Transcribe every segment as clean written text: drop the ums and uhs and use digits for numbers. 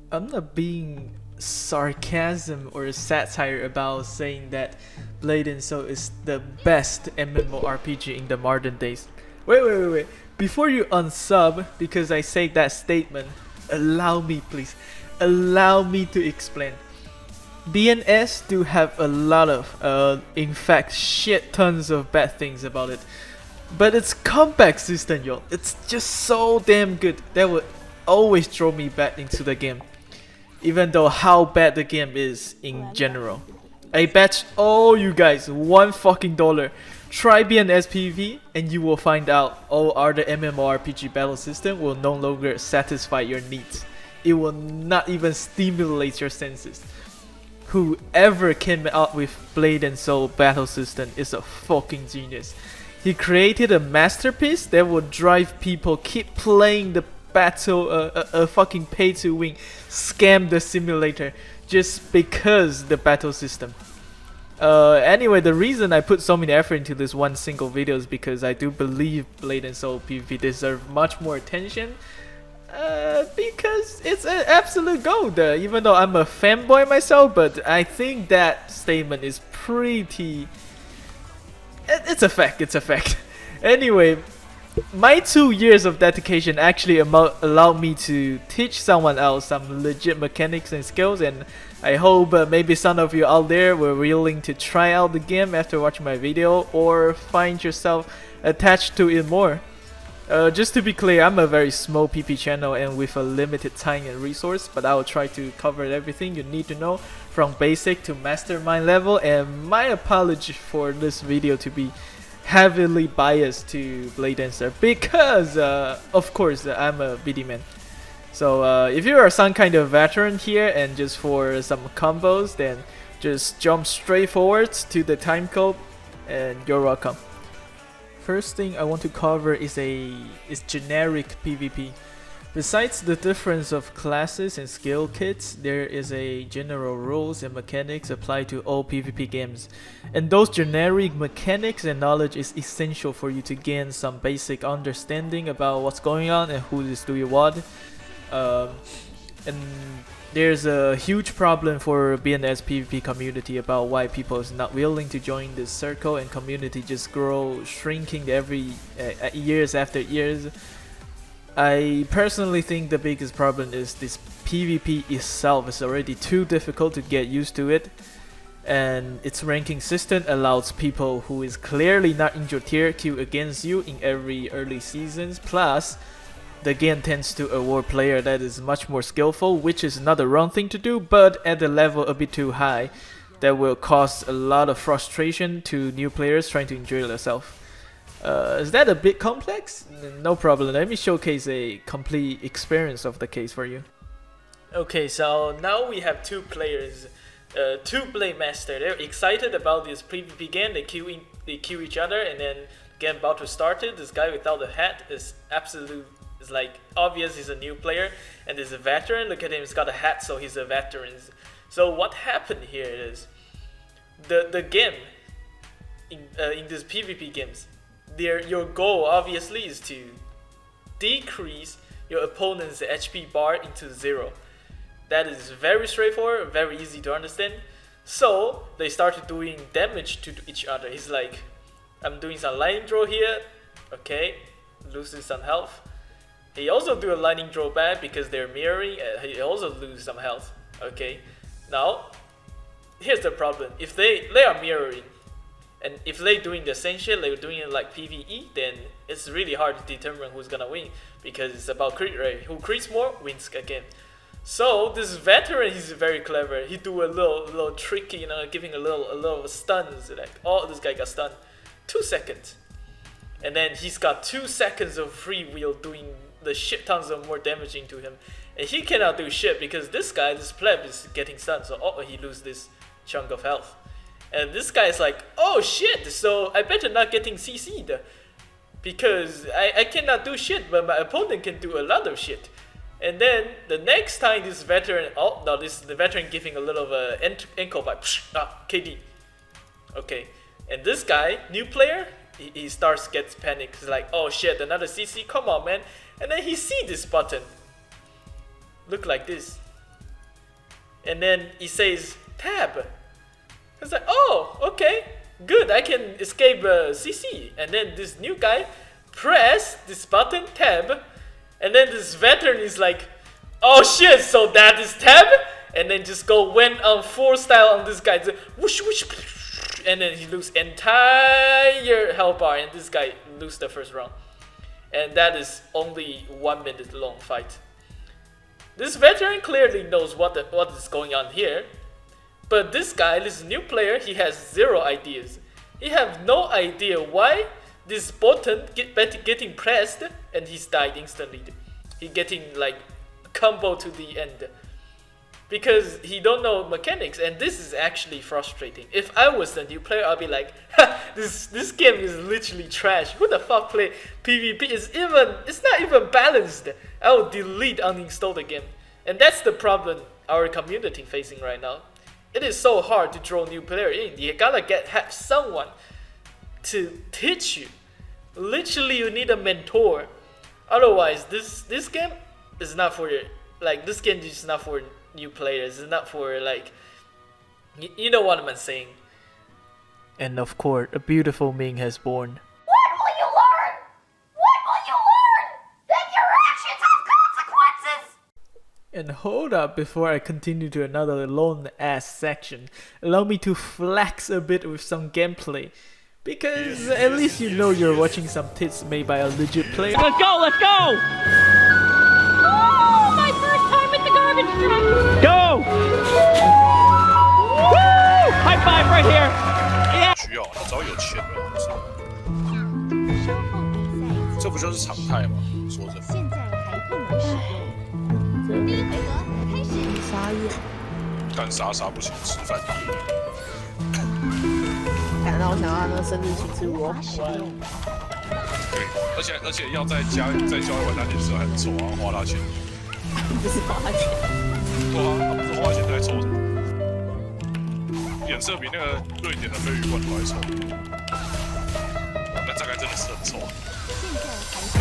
I'm not being sarcasm or satire about saying that Blade&Soul is the best MMORPG in the modern days. Wait. Before you unsub, because I say that statement, allow me please. Allow me to explain. BnS do have a lot of, in fact, shit tons of bad things about it. But its comeback system, yo, it's just so damn good that would always throw me back into the game. Even though how bad the game is in general. I bet all you guys $1 fucking dollar. Try BnS PvP and you will find out all other MMORPG battle system will no longer satisfy your needs. It will not even stimulate your senses. Whoever came up with Blade&Soul battle system is a fucking genius. He created a masterpiece that will drive people keep playing the battle, a fucking pay to win, scam the simulator just because the battle system. Anyway, the reason I put so many effort into this one single video is because I do believe Blade&Soul PvP deserve much more attention. Because it's an absolute gold. Even though I'm a fanboy myself, but I think that statement is pretty. It's a fact. It's a fact. Anyway, my 2 years of dedication actually allowed me to teach someone else some legit mechanics and skills, and I hope maybe some of you out there were willing to try out the game after watching my video or find yourself attached to it more. Just to be clear, I'm a very small PP channel and with a limited time and resource, but I will try to cover everything you need to know from basic to mastermind level, and my apology for this video to be heavily biased to Blade&Soul because, of course, I'm a BD man. So if you are some kind of veteran here and just for some combos, then just jump straight forward to the time code and you're welcome. First thing I want to cover is generic PvP. Besides the difference of classes and skill kits, there is a general rules and mechanics applied to all PvP games. And those generic mechanics and knowledge is essential for you to gain some basic understanding about what's going on and who is doing what. And there's a huge problem for BnS PvP community about why people is not willing to join this circle, and community just grow shrinking every years after years. I personally think the biggest problem is this PvP itself is already too difficult to get used to it, and its ranking system allows people who is clearly not in your tier queue against you in every early seasons. Plus, the game tends to award player that is much more skillful, which is not the wrong thing to do, but at the level a bit too high, that will cause a lot of frustration to new players trying to enjoy themselves. Is that a bit complex? No problem, let me showcase a complete experience of the case for you. Okay, so now we have two players, two Blade Master. They're excited about this PvP game, they kill each other, and then game about to start it. This guy without the hat is it's like obvious he's a new player, and there's a veteran. Look at him, he's got a hat, so he's a veteran. So what happened here is the game in these PvP games, your goal obviously is to decrease your opponent's HP bar into 0. That is very straightforward, very easy to understand. So they started doing damage to each other. He's like, I'm doing some lightning draw here, okay, loses some health. He also do a lightning draw back because they're mirroring, he also loses some health, okay. Now, here's the problem. If they are mirroring, and if they doing the same shit, they're doing it like PvE, then it's really hard to determine who's gonna win, because it's about crit rate. Who crits more wins again. So this veteran, he's very clever. He do a little tricky, you know, giving a little stuns. Like, oh, this guy got stunned. 2 seconds, and then he's got 2 seconds of free wheel doing the shit tons of more damaging to him, and he cannot do shit because this pleb is getting stunned. So he lose this chunk of health, and this guy is like, oh shit, so I better not getting CC'd because I cannot do shit, but my opponent can do a lot of shit. And then the next time this veteran, oh no, the veteran giving a little of a ankle bite, KD, okay. And this guy, new player, he gets panicked. He's like, oh shit, another CC, come on man. And then he see this button. Look like this. and then he says tab. It's like, oh, okay, good, I can escape CC. And then this new guy press this button tab, and then this veteran is like, oh shit, so that is tab, and then just went on 4 style on this guy, whoosh whoosh, and then he loses entire health bar, and this guy loses the first round. And that is only 1 minute long fight. This veteran clearly knows what is going on here. But this guy, this new player, he has 0 ideas. He have no idea why this button getting pressed and he's died instantly. He getting like combo to the end. Because he don't know mechanics, and this is actually frustrating. If I was the new player, I'll be like, ha, this game is literally trash. Who the fuck play PvP? It's not even balanced. I will delete, uninstall the game. And that's the problem our community facing right now. It is so hard to draw new player in. You gotta have someone to teach you. Literally, you need a mentor. Otherwise, this game is not for this game is not for new players. It's not for like, you know what I'm saying. And of course, a beautiful Ming has born. What will you learn? What will you learn? That your actions have consequences! And hold up, before I continue to another lone ass section, allow me to flex a bit with some gameplay. Because at least you know you're watching some tits made by a legit player. Let's go, let's go! Oh, my first time at the garbage truck! Go! Woo! High five right here! Yeah! 需要，你早有钱了，这不就是常态吗？说真的。现在还不能使用。第一回合开始。沙叶。干啥不行，吃饭。让我想到那个生日请吃我。对，而且要在交易完那件事还很臭啊，花他钱。不是花他钱。对啊，他不是花钱在臭什么？颜色比那个瑞典的鲱鱼罐头还臭。那大概真的是很臭。现在还是。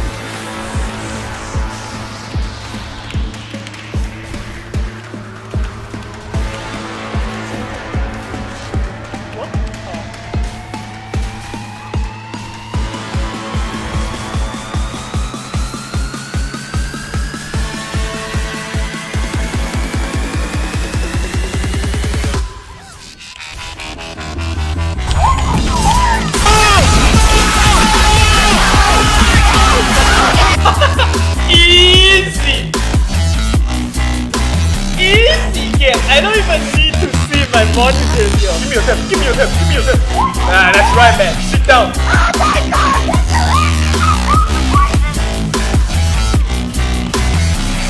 I don't even need to see my monitors, yo. Give me your tap, give me your tap, give me your tap. Ah, that's right, man. Sit down.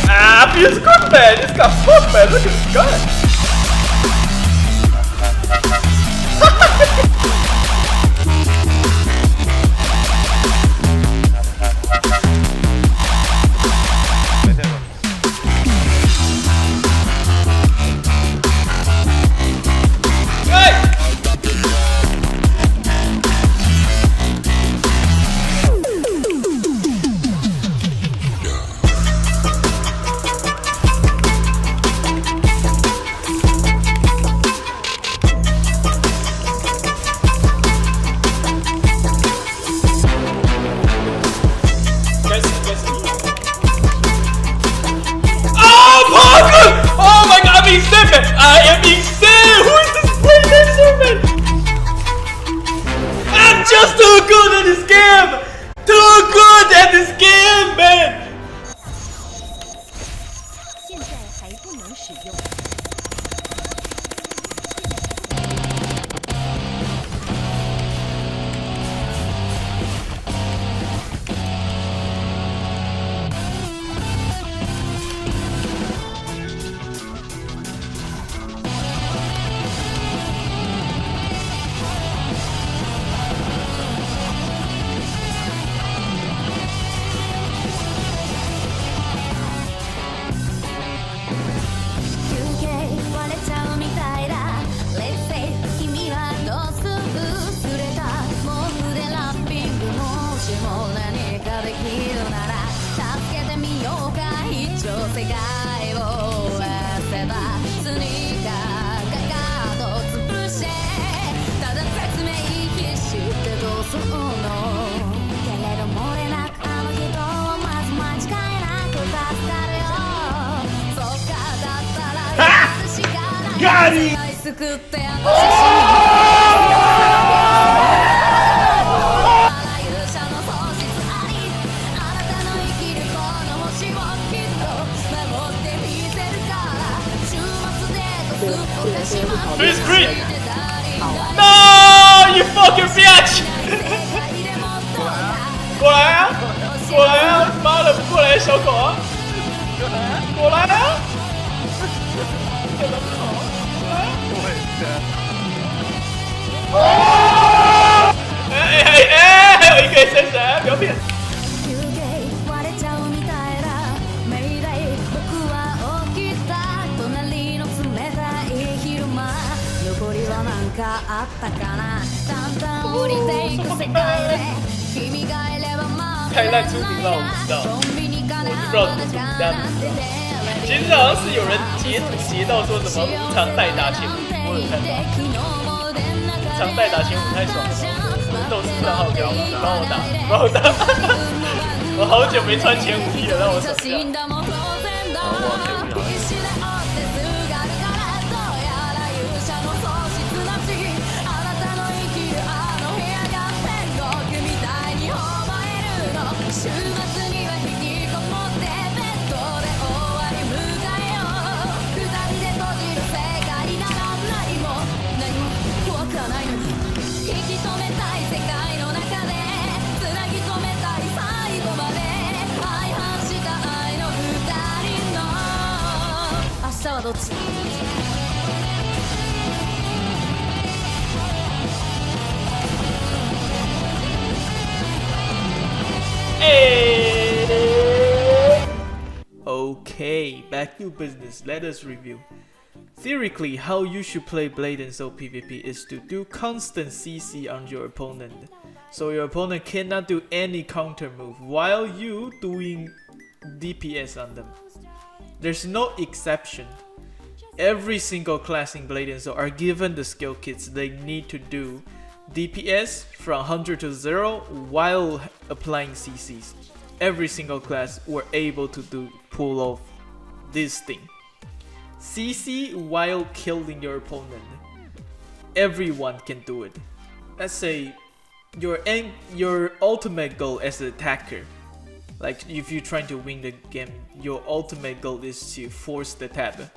Ah, feels good, man. It's got fun, man. Look at this gun. I am insane! Who is this Blade&Soul, man? I'm just too good at this game! Too good at this game, man! 现在还不能使用。Freeze green! No, you fucking bitch! 过来啊！过来啊！妈的，不过来，小狗啊！过来啊！哎，还有一个先生，不要骗！太烂出名让我不知道，我就不知道怎么出名，大家不知道。其实好像是有人截图截到说什么无偿代打前5，我有看到。无偿代打前5太爽了吧！斗士账号标，帮我打，帮我打。我好久没穿前5T了，让我爽一下。どっちOkay, back to business. Let us review. Theoretically, how you should play Blade&Soul PvP is to do constant CC on your opponent, so your opponent cannot do any counter move while you doing DPS on them. There's no exception. Every single class in Blade&Soul are given the skill kits they need to do DPS from 100 to 0 while applying CCs. Every single class were able to pull off this thing. CC while killing your opponent. Everyone can do it. Let's say your ultimate goal as an attacker. Like if you're trying to win the game, your ultimate goal is to force the tab.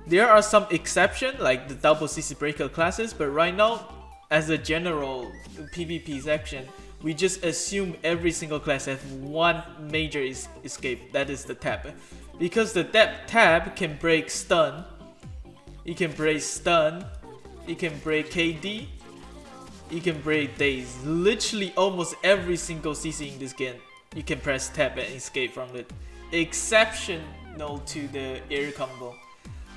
There are some exceptions like the double CC breaker classes, but right now, as a general PvP section, we just assume every single class has one major escape, that is the tab. Because the tab can break stun, it can break stun, it can break KD, it can break daze. Literally almost every single CC in this game, you can press tab and escape from it. Exceptional to the air combo.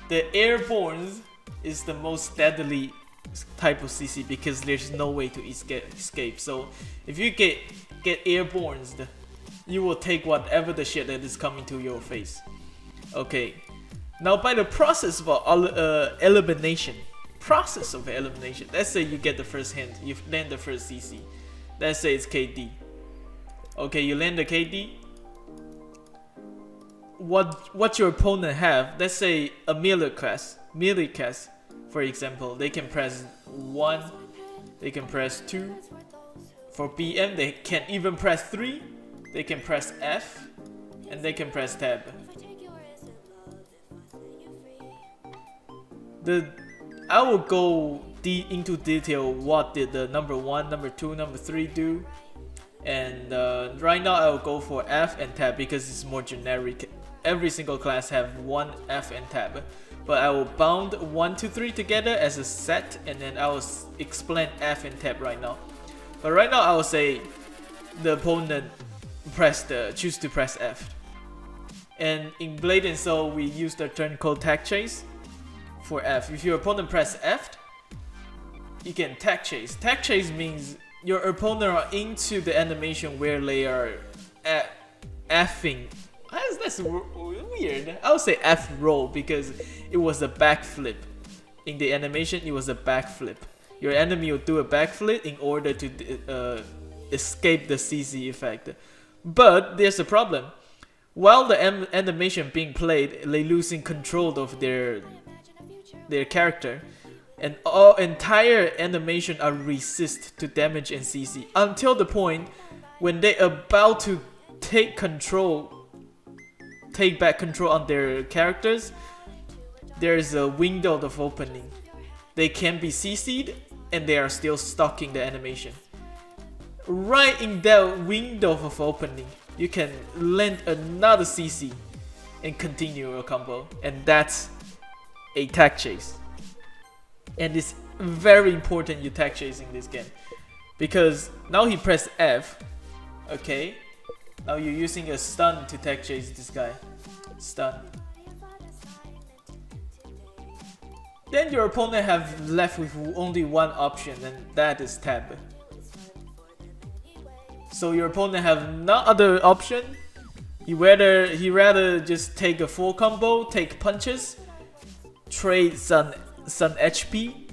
The airborne is the most deadly type of CC because there's no way to escape. So if you get airborne, you will take whatever the shit that is coming to your face. Okay, now by the process of elimination, let's say you get the first hint, you land the first CC. Let's say it's KD. Okay, you land the KD. What your opponent have, let's say a melee class, for example, they can press 1, they can press 2. For BM, they can even press 3, they can press F, and they can press tab. I will go into detail what did the number 1, number 2, number 3 do, and right now I will go for F and tab because it's more generic. Every single class have 1 F and tab, but I will bound 1, 2, 3 together as a set, and then I will explain F and tab right now. But right now I will say the opponent choose to press F. And in Blade&Soul we use the turn called tag chase for F. If your opponent press F, you can tag chase. Tag chase means your opponent are into the animation where they are Fing. That's weird. I would say F roll because it was a backflip. In the animation, it was a backflip. Your enemy will do a backflip in order to escape the CC effect. But there's a problem. while the animation being played, they losing control of their character, and all entire animation are resist to damage and CC until the point when they about to take back control on their characters. There's a window of opening. They can be CC'd and they are still stuck in the animation. Right in that window of opening, you can land another CC and continue your combo, and that's a tag chase. And it's very important you tag chase in this game, because now he pressed F. Okay, now you're using a stun to tag chase this guy. Stun. Then your opponent have left with only one option, and that is tab. So your opponent have no other option. He rather just take a full combo, take punches, trade some HP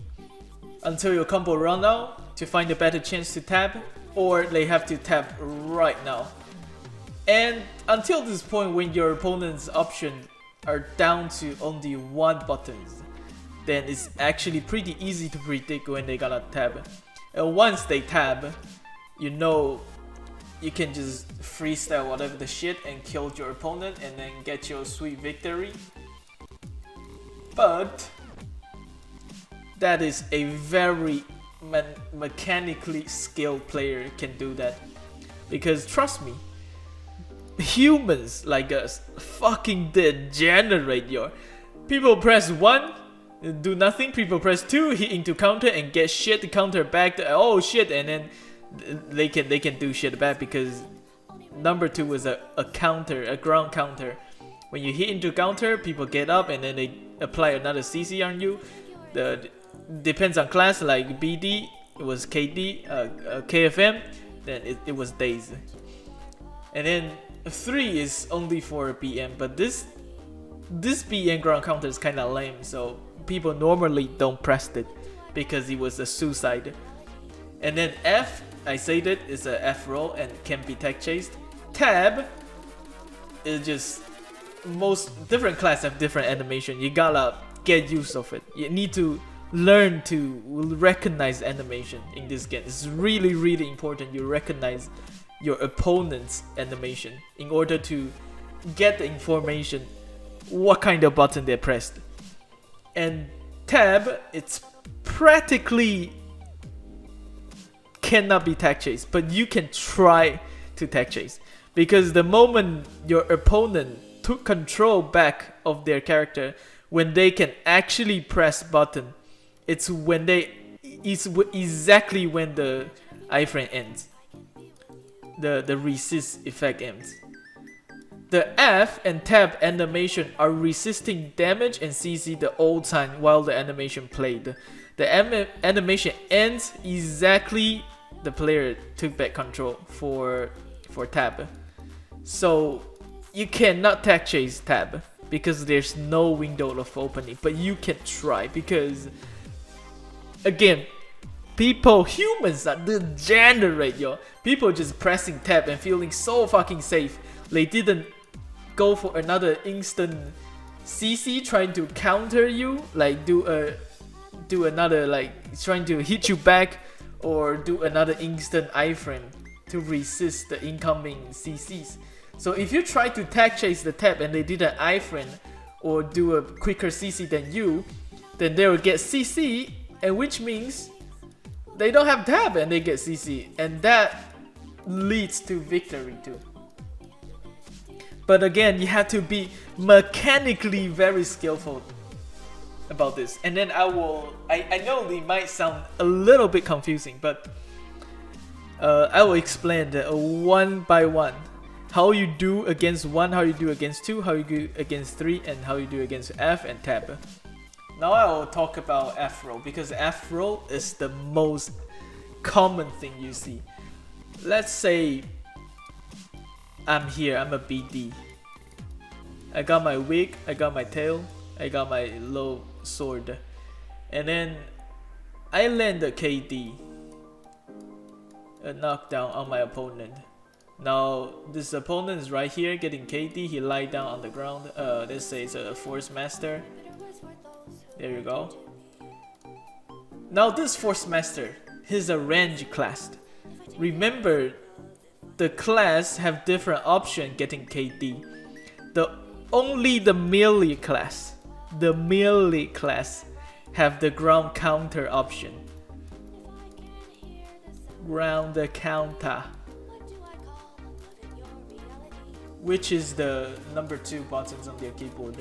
until your combo run out to find a better chance to tab, or they have to tab right now. And until this point, when your opponent's options are down to only one button, then it's actually pretty easy to predict when they gonna tab. And once they tab, you know you can just freestyle whatever the shit and kill your opponent and then get your sweet victory. But that is a very mechanically skilled player can do that, because trust me, humans like us fucking degenerate. Your people press 1, do nothing. People press 2, hit into counter and get shit counter back. Oh shit, and then they can do shit back, because number 2 was a counter, a ground counter. When you hit into counter, people get up and then they apply another CC on you. Depends on class, like BD it was KD, KFM then it was Days, and then 3 is only for BM. But this BM ground counter is kinda lame, so people normally don't press it because it was a suicide. And then F, I said it, is a F roll and can be tag chased. Tab is just, most different class have different animation. You gotta get used of it. You need to learn to recognize animation in this game. It's really, really important you recognize your opponent's animation in order to get the information what kind of button they pressed. And tab, it's practically cannot be tag chase, but you can try to tag chase, because the moment your opponent took control back of their character, when they can actually press button, it's exactly when the iframe ends, the resist effect ends. The F and tab animation are resisting damage and CC the whole time while the animation played. The animation ends exactly the player took back control for tab. So you cannot tag chase tab because there's no window of opening, but you can try, because again, humans are degenerate, yo. People just pressing tab and feeling so fucking safe. They didn't go for another instant CC trying to counter you, like do another, like trying to hit you back, or do another instant iframe to resist the incoming CCs. So if you try to tag chase the tab and they did an iframe or do a quicker CC than you, then they will get CC, and which means they don't have tab and they get CC, and that leads to victory too. But again, you have to be mechanically very skillful about this. And then I know it might sound a little bit confusing, but I will explain that one by one. How you do against 1, how you do against 2, how you do against 3, and how you do against F and tab. Now I will talk about F roll, because F roll is the most common thing you see. Let's say I'm here, I'm a BD. I got my wig, I got my tail, I got my low sword, and then I land a KD, a knockdown on my opponent. Now this opponent is right here getting KD. He lie down on the ground. Let's say it's a Force Master. There you go. Now this Force Master, he's a range class. Remember, the class have different option getting KD. Only the melee class have the ground counter option. Ground counter, which is the number 2 buttons on their keyboard.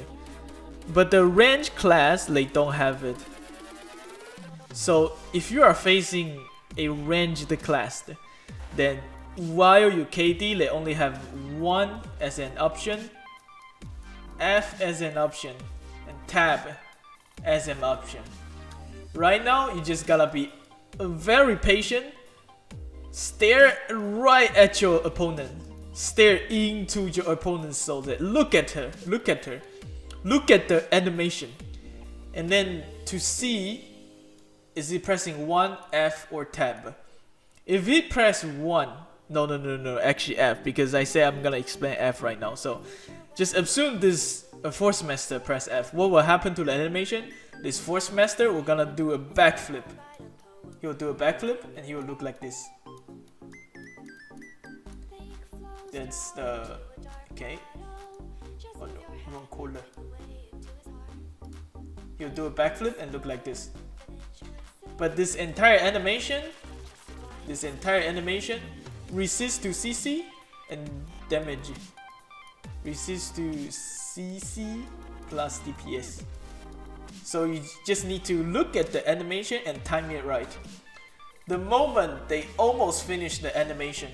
But the range class, they don't have it. So if you are facing a ranged class, then while you KD, they only have 1 as an option, F as an option, and tab as an option. Right now, you just gotta be very patient. Stare right at your opponent. Stare into your opponent's soul. Look at her. Look at her. Look at the animation. And then to see, is he pressing 1, F, or tab? If he press 1, no, actually F, because I say I'm gonna explain F right now. So just assume this Force Master press F. What will happen to the animation? This Force Master will gonna do a backflip. He will do a backflip and he will look like this. That's the okay. Oh no, wrong corner. He'll do a backflip and look like this. But this entire animation resist to CC and damage. Resist to CC plus DPS. So you just need to look at the animation and time it right. The moment they almost finish the animation,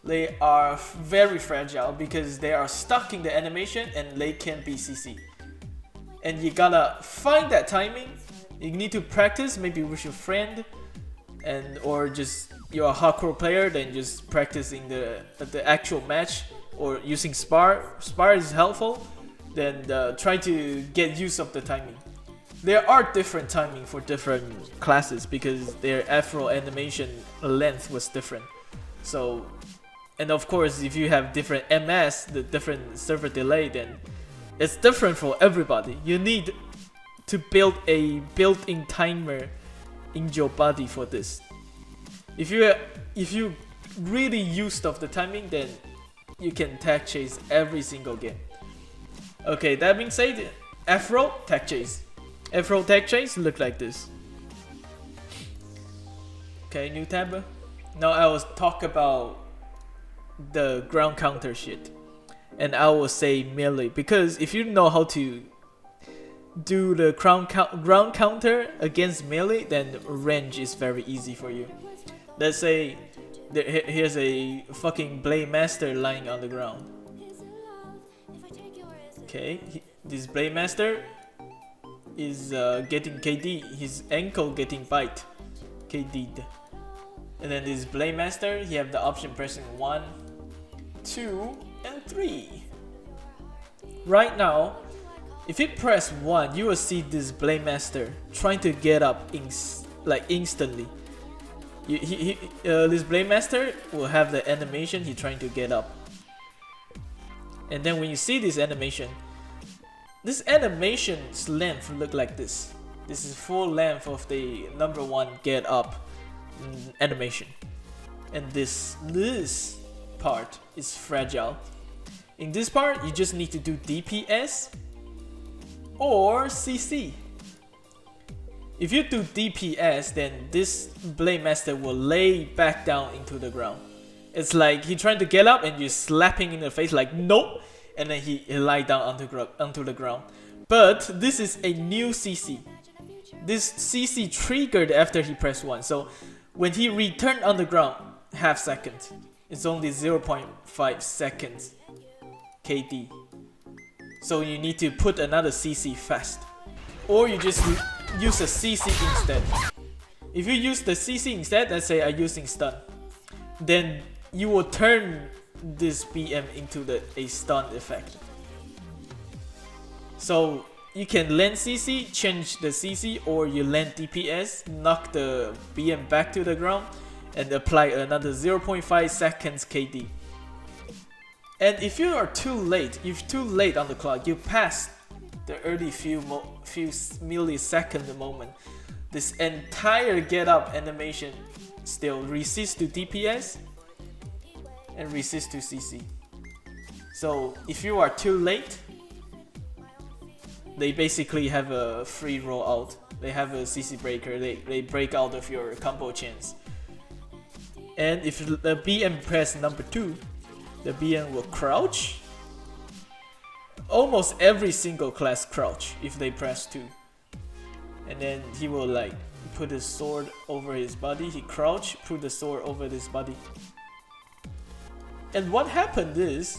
they are very fragile because they are stuck in the animation and they can't be CC. And you gotta find that timing. You need to practice maybe with your friend, or just you're a hardcore player, then just practicing the actual match or using spar. Spar is helpful. Then try to get use of the timing. There are different timing for different classes because their Afro animation length was different. So, and of course, if you have different MS, the different server delay, then it's different for everybody. You need to build a built-in timer in your body for this. If you really used of the timing, then you can tag chase every single game. Okay, that being said, Afro tag chase. Afro tag chase look like this. Okay, new tab. Now I will talk about the ground counter shit, and I will say melee because if you know how to do the ground counter against melee, then range is very easy for you. Let's say here's a fucking Blade Master lying on the ground. Okay, this Blade Master is getting KD, his ankle getting bite, KD'd. And then this Blade Master, he have the option pressing 1, 2, and 3. Right now, if you press 1, you will see this Blade Master trying to get up instantly. This Blade Master will have the animation, he trying to get up. And then when you see this animation's length look like this. This is full length of the number 1 get up animation. And this part is fragile. In this part, you just need to do DPS or CC. If you do DPS, then this Blade Master will lay back down into the ground. It's like he trying to get up and you're slapping in the face like nope, and then he lie down onto the ground. But this is a new CC. This CC triggered after he pressed 1. So when he returned on the ground, half second. It's only 0.5 seconds KD. So you need to put another CC fast. Or you just use a CC instead. If you use the CC instead, let's say I'm using stun, then you will turn this BM into a stun effect. So you can land CC, change the CC, or you land DPS, knock the BM back to the ground, and apply another 0.5 seconds KD. And if you are too late, on the clock, you pass the early few millisecond moment, this entire get up animation still resists to DPS and resists to CC. So if you are too late, they basically have a free roll out. They have a CC breaker, they break out of your combo chance. And if the BN press number 2, the BN will crouch. Almost every single class crouch if they press 2. And then he will like put his sword over his body, he crouch, put the sword over his body. And what happened is,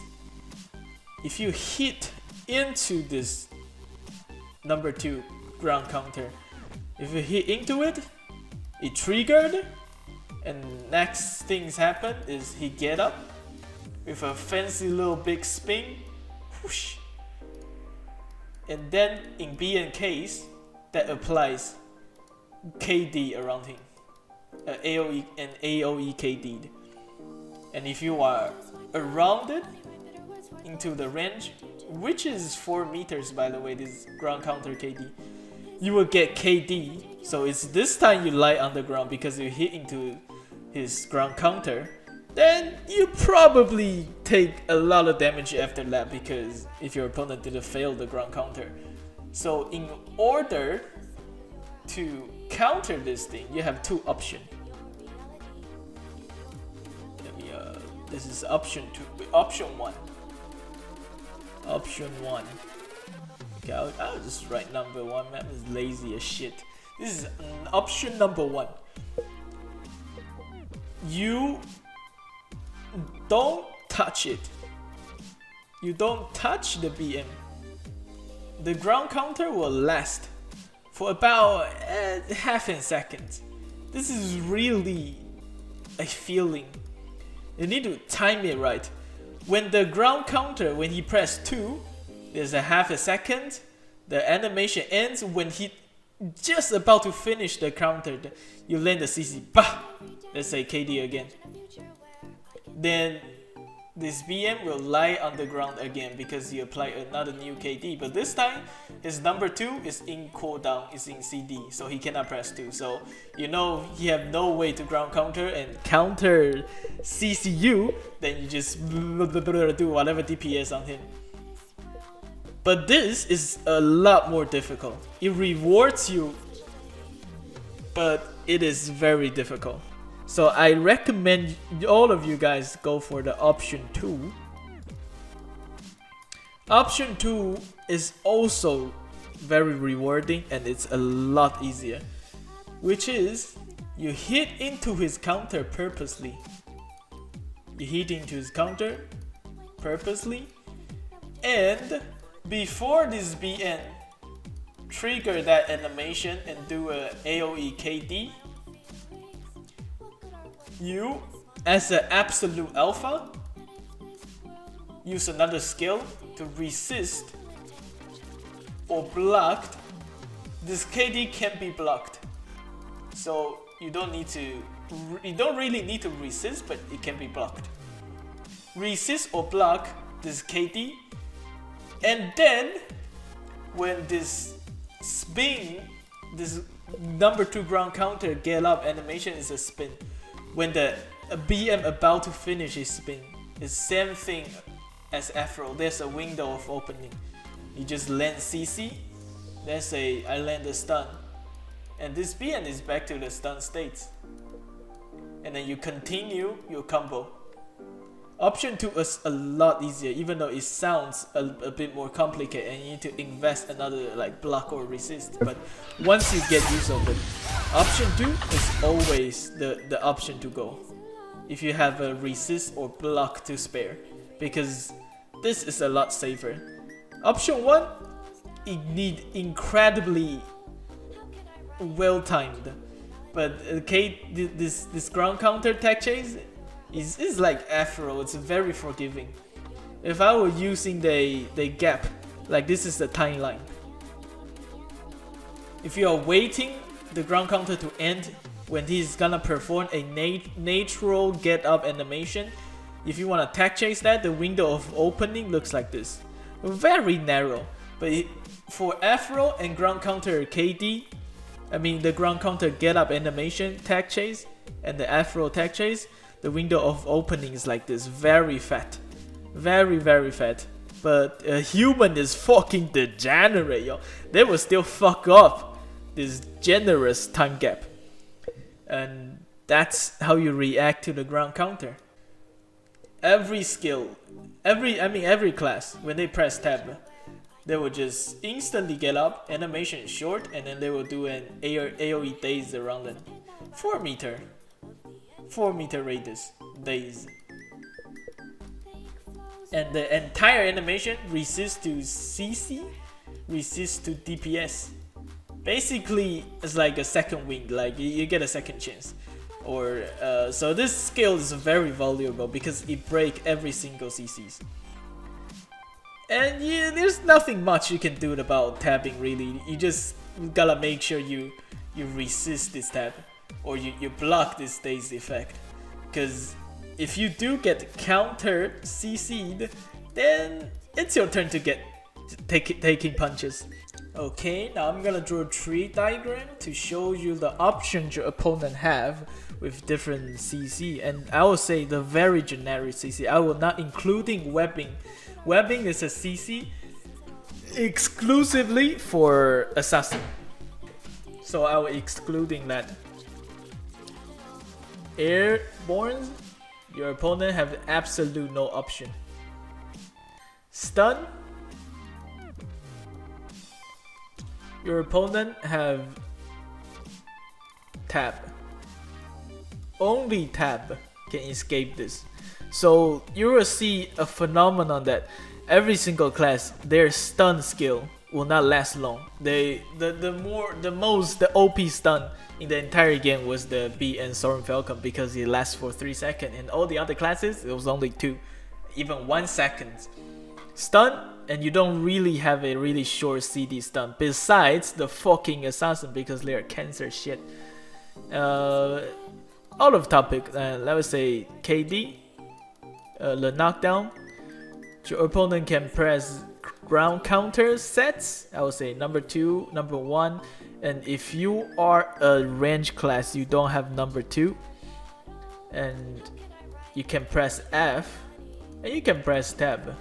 if you hit into this number 2 ground counter, if you hit into it, it triggered, and next things happen is he get up with a fancy little big spin, whoosh. And then in BN case, that applies KD around him, AoE and AoE KD. And if you are around it into the range, which is 4 meters by the way, this ground counter KD, you will get KD. So it's this time you lie on the ground because you hit into his ground counter. Then you probably take a lot of damage after that, because if your opponent didn't fail the ground counter. So in order to counter this thing, you have 2 options. This is option 1. Option 1. Okay, I'll just write number 1. Man is lazy as shit. This is option number 1. You don't touch it. You don't touch the BM. The ground counter will last for about half a second. This is really a feeling. You need to time it right. When the ground counter, when he press 2, there's a half a second. The animation ends when he just about to finish the counter. You land the CC, bah! Let's say KD again. Then this BM will lie on the ground again because you apply another new KD. But this time, his number 2 is in cooldown, is in CD, so he cannot press 2. So you know he have no way to ground counter and counter CCU. Then you just do whatever DPS on him. But this is a lot more difficult. It rewards you, but it is very difficult. So I recommend all of you guys go for the option 2. Option 2 is also very rewarding and it's a lot easier, which is you hit into his counter purposely. You hit into his counter purposely, and before this BN trigger that animation and do a AoE KD, you, as an absolute alpha, use another skill to resist or blocked. This KD can be blocked, so you don't really need to resist, but it can be blocked. Resist or block this KD, and then when this spin, this number 2 ground counter get up animation is a spin. When the BM about to finish his spin, it's same thing as Afro. There's a window of opening. You just land CC. Let's say I land a stun, and this BM is back to the stun state. And then you continue your combo. Option 2 is a lot easier, even though it sounds a bit more complicated and you need to invest another like block or resist. But once you get used of it, option 2 is always the option to go if you have a resist or block to spare, because this is a lot safer. Option 1, it need incredibly well timed, but this ground counter tech chase is like Afro. It's very forgiving. If I were using the gap, like this is the timeline. If you are waiting the ground counter to end when he's gonna perform a natural get up animation, If you want to tech chase that, the window of opening looks like this. Very narrow. But for Afro and ground counter KD, I mean the ground counter get up animation tech chase and the Afro tech chase, the window of opening is like this. Very fat. Very, very fat. But a human is fucking degenerate, yo. They will still fuck up this generous time gap. And that's how you react to the ground counter. Every skill, every class, when they press tab, they will just instantly get up, animation short, and then they will do an AoE daze around them. 4 meter radius daze. And the entire animation resists to CC, resists to DPS. Basically, it's like a second wind, like you get a second chance. Or so this skill is very valuable because it breaks every single CCs. And yeah, there's nothing much you can do about tabbing really. You just gotta make sure you resist this tab, or you block this daze effect. Because if you do get counter CC'd, then it's your turn to get taking punches. Okay, now I'm gonna draw a tree diagram to show you the options your opponent have with different CC, and I will say the very generic CC. I will not including webbing. Webbing is a CC exclusively for assassin, so I will excluding that. Airborne, your opponent have absolute no option. Stun, your opponent have tab. Only tab can escape this. So you will see a phenomenon that every single class, their stun skill will not last long. The OP stun in the entire game was the BnS Falcon because it lasts for 3 seconds. In all the other classes, it was only 2, even 1 second. Stun, and you don't really have a really short CD stun besides the fucking assassin because they're cancer shit. Out of topic, let us say KD, the knockdown. Your opponent can press ground counter sets. I would say number 2, number 1, and if you are a range class, you don't have number 2, and you can press F, and you can press tab.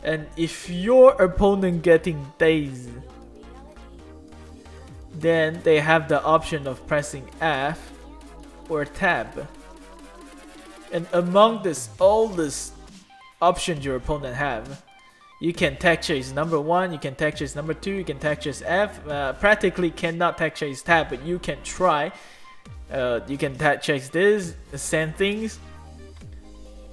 And if your opponent getting dazed, then they have the option of pressing F or tab. And among this, all this options your opponent have, you can tech chase number 1, you can tech chase number 2, you can tech chase F. Practically cannot tech chase tab, but you can try. You can tech chase this, same things.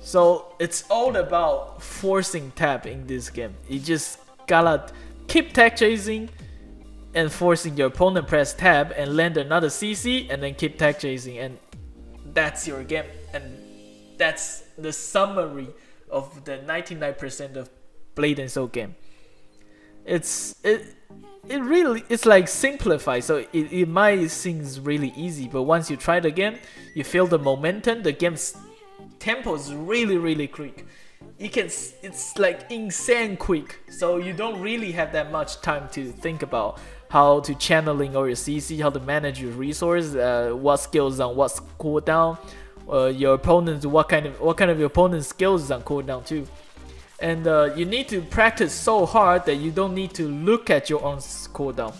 So it's all about forcing tab in this game. You just gotta keep tech chasing and forcing your opponent press tab and land another CC and then keep tech chasing, and that's your game. And that's the summary of the 99% of Blade&Soul game. It's like simplified, so it might seem really easy, but once you try the game, you feel the momentum. The game's tempo is really quick. It's like insane quick, so you don't really have that much time to think about how to channeling all your CC, how to manage your resource, what skills on what cooldown, your opponent's what kind of your opponent's skills is on cooldown too. And you need to practice so hard that you don't need to look at your own cooldown.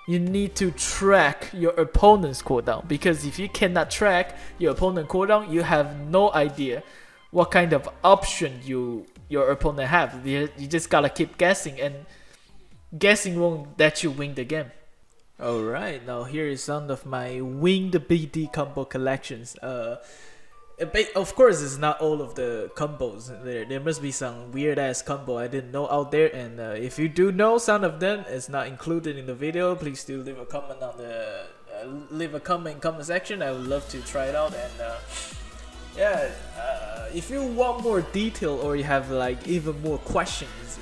You need to track your opponent's cooldown, because if you cannot track your opponent's cooldown, you have no idea what kind of option your opponent have. You just gotta keep guessing, and guessing won't let you win the game. Alright, now here is some of my winged BD combo collections. Of course, it's not all of the combos. There must be some weird ass combo I didn't know out there, and if you do know some of them, it's not included in the video. Please do leave a comment on the comment section. I would love to try it out. And yeah, if you want more detail or you have like even more questions,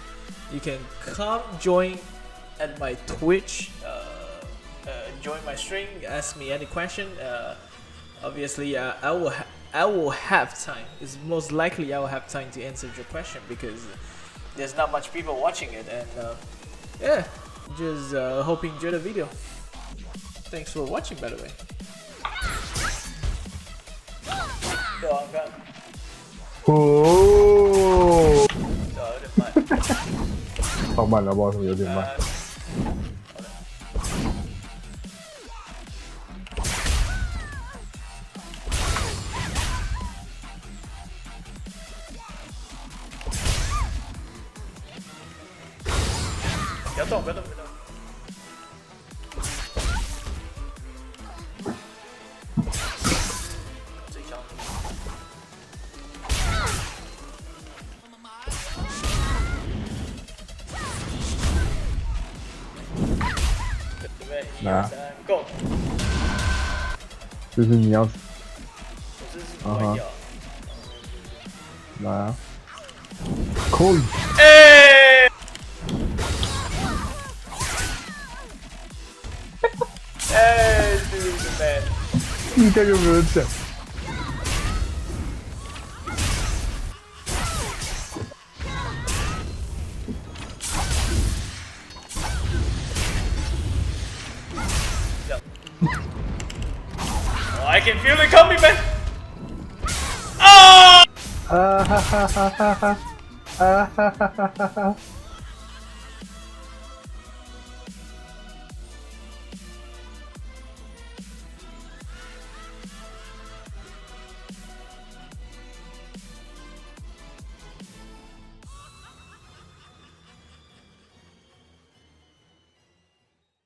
you can come join at my Twitch. Join my stream. Ask me any question. Obviously, I will have time. It's most likely I will have time to answer your question because there's not much people watching it, and yeah, just hope you enjoy the video. Thanks for watching, by the way. Yo, I'm gone. โอ้โห Yo, I didn't mind. เข้ามันแล้วบอลผมจะถึงมา 不要动，不要动，不要动。这一枪。准备1、2、3 ，Go！ 就是你要我这是不会掉。来啊，扣一，哎！哎，这个准备。应该有没有讲？Oh, I can feel it coming, man. Oh! 啊哈哈哈哈哈！啊哈哈哈哈哈！